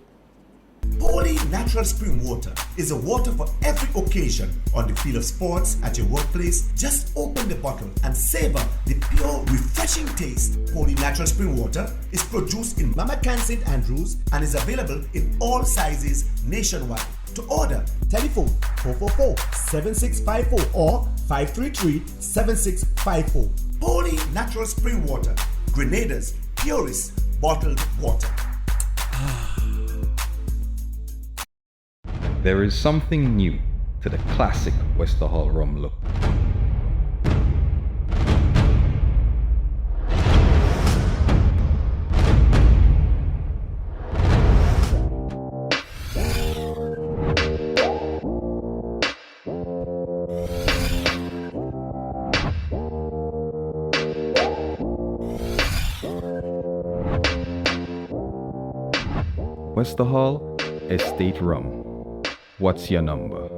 Holy Natural Spring Water is a water for every occasion. On the field of sports, at your workplace, just open the bottle and savor the pure, refreshing taste. Holy Natural Spring Water is produced in Mama Can St. Andrews and is available in all sizes nationwide. To order, telephone 444-7654 or 533-7654. Holy Natural Spring Water, Grenada's purest bottled water. There is something new to the classic Wester Hall rum look. Wester Hall Estate Rum. What's your number?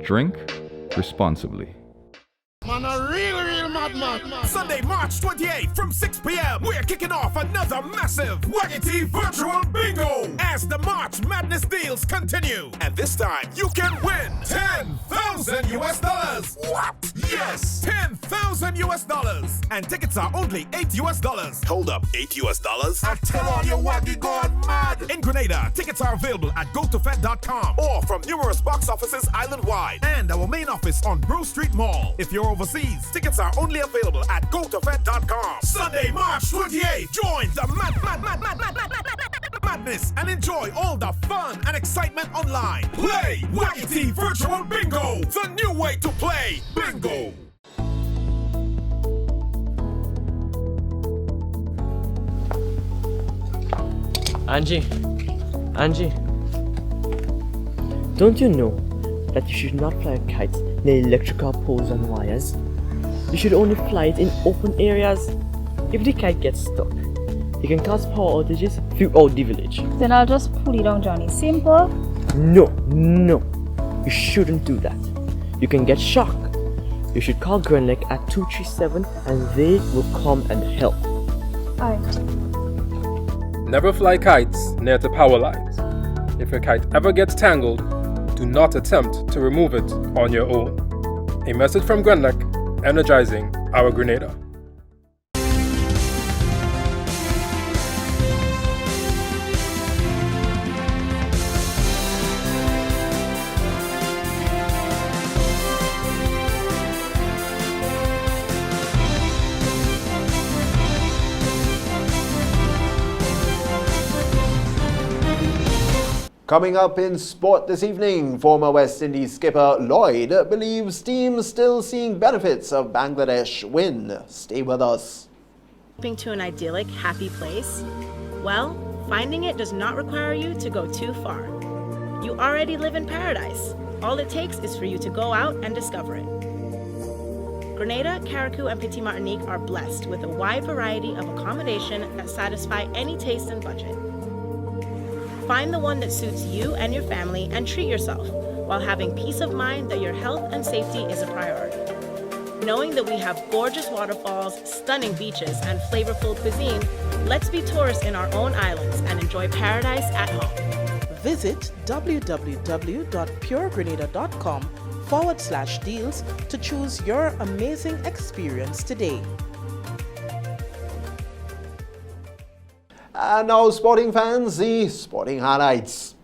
Drink responsibly. Man, a real madman. Sunday, March 28th from 6 p.m. We're kicking off another massive Waggity Virtual Bingo as the March Madness deals continue. And this time, you can win $10,000 US. What? Yes, $10,000 US. And tickets are only $8 US. Hold up, $8 US? I tell all your waggy gone mad. In Grenada, tickets are available at gotofed.com or from numerous box offices island-wide and our main office on Brew Street Mall. If you're overseas, tickets are only available at gotofed.com. Sunday, March 28th, join the madness and enjoy all the fun and excitement online. Play Waggity Virtual Bingo, the new way to play bingo. Angie, don't you know that you should not fly a kite near electrical poles and wires? You should only fly it in open areas. If the kite gets stuck, it can cause power outages throughout the village. Then I'll just pull it down, Johnny. Simple. No. You shouldn't do that. You can get shocked. You should call Grenlec at 237 and they will come and help. Alright. Never fly kites near the power lines. If your kite ever gets tangled, do not attempt to remove it on your own. A message from Grenlec, energizing our Grenada. Coming up in sport this evening, former West Indies skipper Lloyd believes team still seeing benefits of Bangladesh win. Stay with us. Hoping to an idyllic, happy place? Well, finding it does not require you to go too far. You already live in paradise. All it takes is for you to go out and discover it. Grenada, Carriacou, and Petite Martinique are blessed with a wide variety of accommodation that satisfy any taste and budget. Find the one that suits you and your family and treat yourself while having peace of mind that your health and safety is a priority. Knowing that we have gorgeous waterfalls, stunning beaches, and flavorful cuisine, let's be tourists in our own islands and enjoy paradise at home. Visit www.puregrenada.com/deals to choose your amazing experience today. And now, sporting fans, the sporting highlights.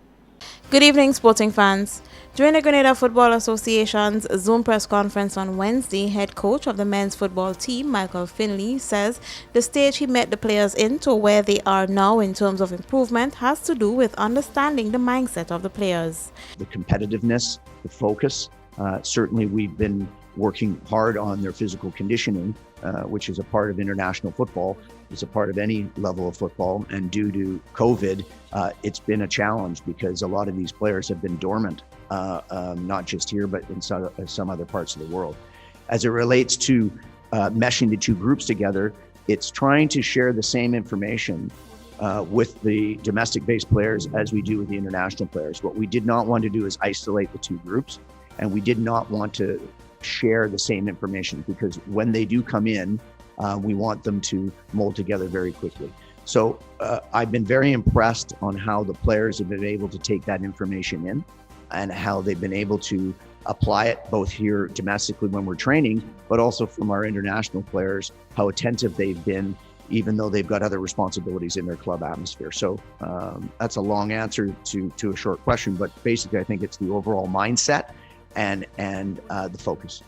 Good evening, sporting fans. During the Grenada Football Association's Zoom press conference on Wednesday, head coach of the men's football team, Michael Finley, says the stage he met the players in to where they are now in terms of improvement has to do with understanding the mindset of the players. The competitiveness, the focus. Certainly we've been working hard on their physical conditioning, which is a part of international football. It's a part of any level of football. And due to COVID, it's been a challenge because a lot of these players have been dormant, not just here, but in some other parts of the world. As it relates to meshing the two groups together, it's trying to share the same information with the domestic-based players as we do with the international players. What we did not want to do is isolate the two groups, and we did not want to share the same information because when they do come in, we want them to mold together very quickly. So I've been very impressed on how the players have been able to take that information in and how they've been able to apply it both here domestically when we're training, but also from our international players, how attentive they've been, even though they've got other responsibilities in their club atmosphere. So that's a long answer to a short question, but basically I think it's the overall mindset and the focus.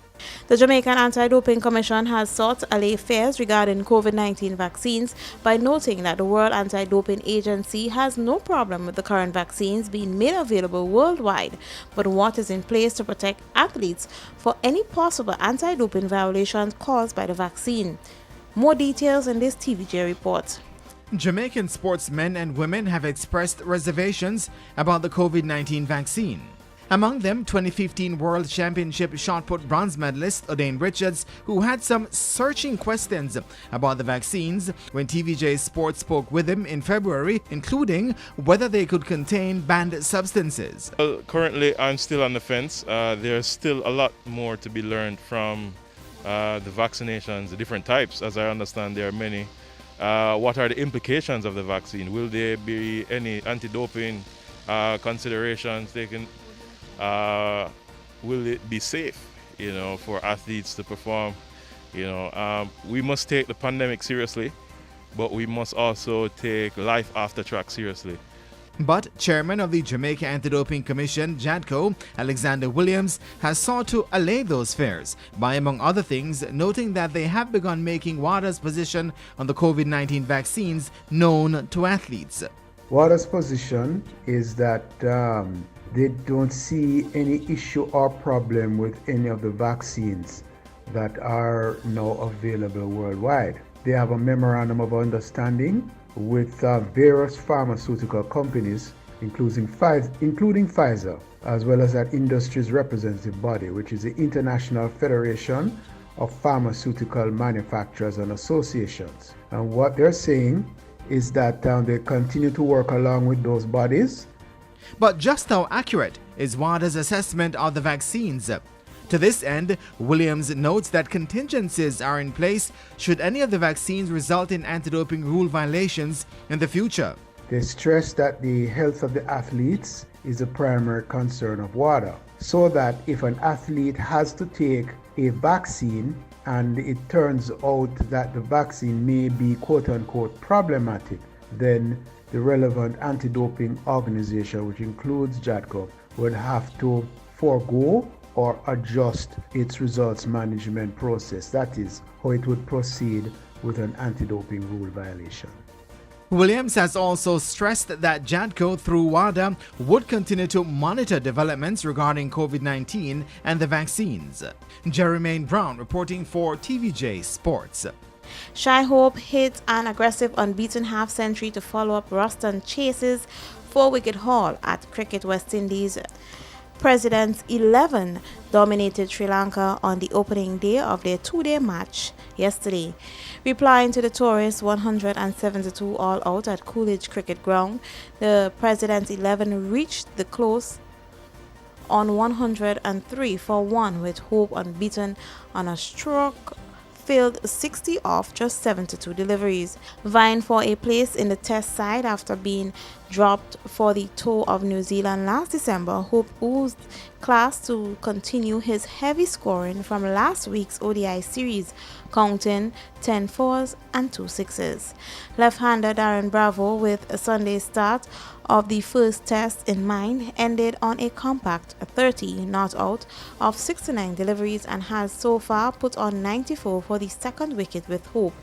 The Jamaican Anti-Doping Commission has sought to allay fears regarding COVID-19 vaccines by noting that the World Anti-Doping Agency has no problem with the current vaccines being made available worldwide, but what is in place to protect athletes for any possible anti-doping violations caused by the vaccine. More details in this TVJ report. Jamaican sportsmen and women have expressed reservations about the COVID-19 vaccine. Among them, 2015 World Championship shot put bronze medalist Odain Richards, who had some searching questions about the vaccines when TVJ Sports spoke with him in February, including whether they could contain banned substances. Well, currently, I'm still on the fence. There's still a lot more to be learned from the vaccinations, the different types. As I understand, there are many. What are the implications of the vaccine? Will there be any anti-doping considerations taken? Will it be safe, for athletes to perform? We must take the pandemic seriously, but we must also take life after track seriously. But Chairman of the Jamaica Anti-Doping Commission, JADCO, Alexander Williams, has sought to allay those fears by, among other things, noting that they have begun making WADA's position on the COVID-19 vaccines known to athletes. WADA's position is that they don't see any issue or problem with any of the vaccines that are now available worldwide. They have a memorandum of understanding with various pharmaceutical companies, including Pfizer, as well as that industry's representative body, which is the International Federation of Pharmaceutical Manufacturers and Associations. And what they're saying is that they continue to work along with those bodies. But just how accurate is WADA's assessment of the vaccines? To this end, Williams notes that contingencies are in place should any of the vaccines result in anti-doping rule violations in the future. They stress that the health of the athletes is a primary concern of WADA, so that if an athlete has to take a vaccine and it turns out that the vaccine may be quote-unquote problematic, then the relevant anti-doping organization, which includes JADCO, would have to forego or adjust its results management process. That is how it would proceed with an anti-doping rule violation. Williams has also stressed that JADCO through WADA would continue to monitor developments regarding COVID-19 and the vaccines. Jermaine Brown reporting for TVJ Sports. Shy Hope hit an aggressive unbeaten half-century to follow up Ruston Chase's 4-wicket haul at Cricket West Indies. President's 11 dominated Sri Lanka on the opening day of their two-day match yesterday. Replying to the tourists' 172 all-out at Coolidge Cricket Ground, the President's 11 reached the close on 103 for 1 with Hope unbeaten on a stroke filled 60 off just 72 deliveries. Vying for a place in the test side after being dropped for the tour of New Zealand last December, Hope oozed class to continue his heavy scoring from last week's ODI series, counting 10 fours and 2 sixes. Left-hander Darren Bravo, with a Sunday start of the first test in mind, ended on a compact 30 not out of 69 deliveries and has so far put on 94 for the second wicket with Hope.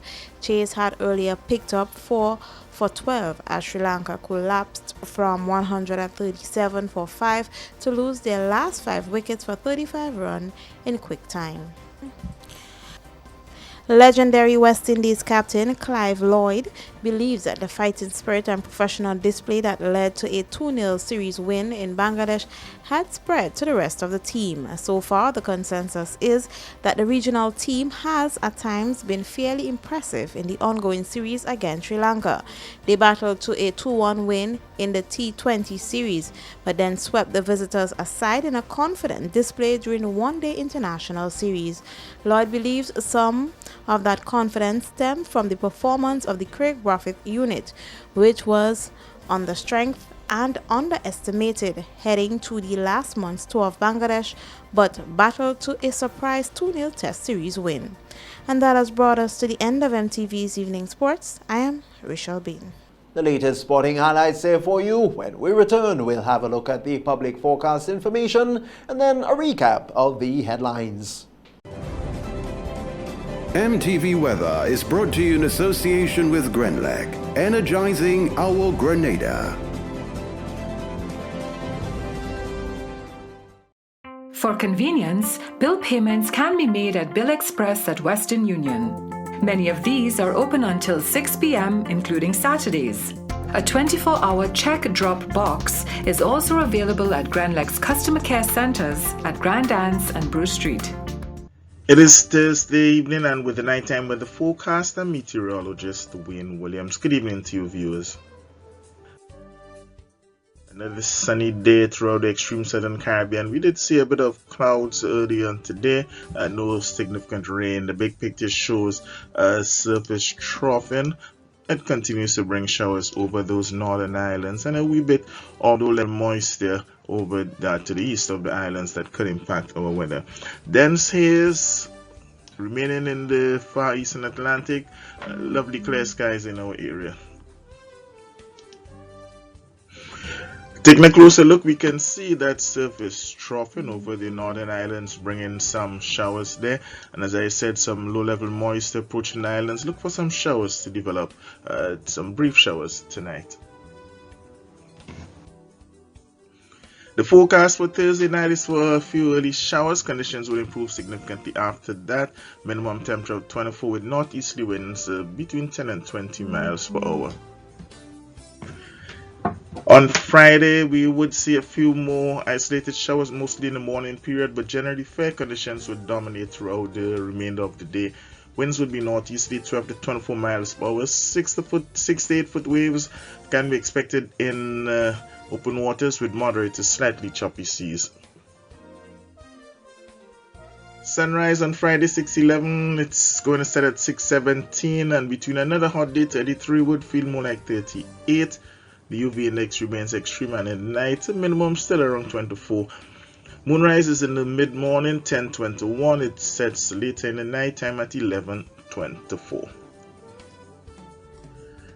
Chase had earlier picked up 4 for 12 as Sri Lanka collapsed from 137 for 5 to lose their last 5 wickets for 35 runs in quick time. Legendary West Indies captain Clive Lloyd believes that the fighting spirit and professional display that led to a 2-0 series win in Bangladesh had spread to the rest of the team. So far, the consensus is that the regional team has at times been fairly impressive in the ongoing series against Sri Lanka. They battled to a 2-1 win in the T20 series, but then swept the visitors aside in a confident display during the one-day international series. Lloyd believes some of that confidence stemmed from the performance of the Craig Brathwaite unit, which was on the strength and underestimated heading to the last month's tour of Bangladesh, but battled to a surprise 2-0 Test Series win. And that has brought us to the end of MTV's Evening Sports. I am Rachel Bean. The latest sporting highlights there for you. When we return, we'll have a look at the public forecast information and then a recap of the headlines. MTV Weather is brought to you in association with Grenlec, energizing our Grenada. For convenience, bill payments can be made at Bill Express at Western Union. Many of these are open until 6 p.m., including Saturdays. A 24-hour check drop box is also available at Grenlec's customer care centers at Grand Anse and Bruce Street. It is Thursday evening, and with the nighttime weather forecast, I'm meteorologist Wayne Williams. Good evening to you viewers. Another sunny day throughout the extreme southern Caribbean. We did see a bit of clouds earlier on today, no significant rain. The big picture shows surface troughing. It continues to bring showers over those northern islands and a wee bit of little moisture over to the east of the islands that could impact our weather. Dense haze remaining in the far eastern Atlantic. Lovely clear skies in our area. Taking a closer look, we can see that surface troughing over the northern islands, bringing some showers there. And as I said, some low-level moisture approaching the islands. Look for some showers to develop, some brief showers tonight. The forecast for Thursday night is for a few early showers. Conditions will improve significantly after that. Minimum temperature of 24 with northeasterly winds between 10 and 20 miles per hour. On Friday, we would see a few more isolated showers, mostly in the morning period, but generally fair conditions would dominate throughout the remainder of the day. Winds would be northeasterly 12 to 24 miles per hour. 6 to 8 foot waves can be expected in open waters with moderate to slightly choppy seas. Sunrise on Friday 6:11, it's going to set at 6:17, and between another hot day 33 would feel more like 38. The UV index remains extreme, and at night minimum still around 24. Moonrise is in the mid-morning 10:21. It sets later in the night time at 11:24.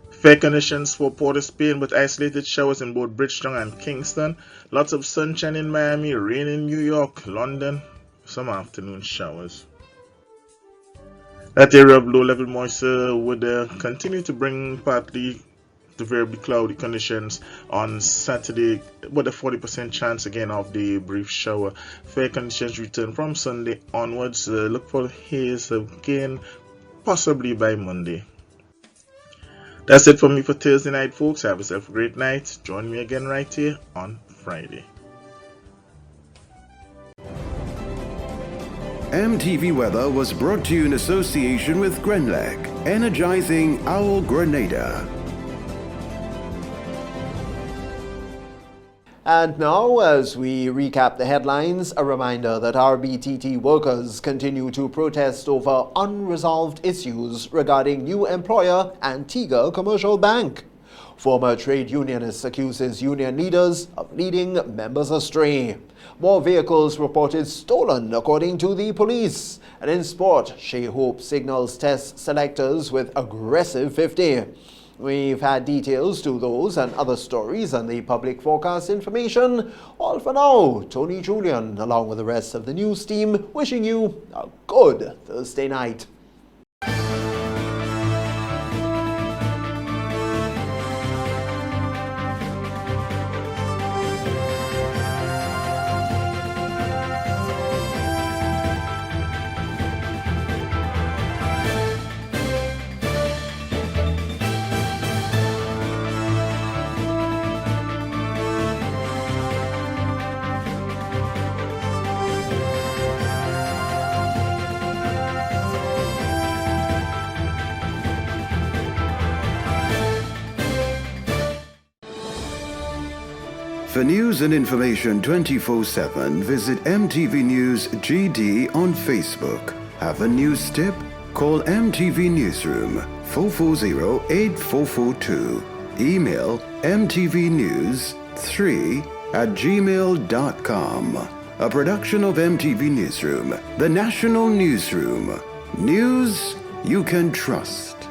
Fair conditions for Port of Spain with isolated showers in both Bridgetown and Kingston. Lots of sunshine in Miami, rain in New York, London, some afternoon showers. That area of low-level moisture would continue to bring partly to variably cloudy conditions on Saturday, with a 40% chance again of the brief shower. Fair conditions return from Sunday onwards. Look for haze again, possibly by Monday. That's it for me for Thursday night, folks. Have yourself a great night. Join me again right here on Friday. MTV Weather was brought to you in association with Grenlec, energizing our Grenada. And now, as we recap the headlines, a reminder that RBTT workers continue to protest over unresolved issues regarding new employer Antigua Commercial Bank. Former trade unionists accuses union leaders of leading members astray. More vehicles reported stolen according to the police. And in sport, Shea Hope signals test selectors with aggressive 50. We've had details to those and other stories and the public forecast information. All for now, Tony Julian, along with the rest of the news team, wishing you a good Thursday night. For news and information 24/7, visit MTV News GD on Facebook. Have a news tip? Call MTV Newsroom 440-8442. Email mtvnews3@gmail.com. A production of MTV Newsroom, the national newsroom. News you can trust.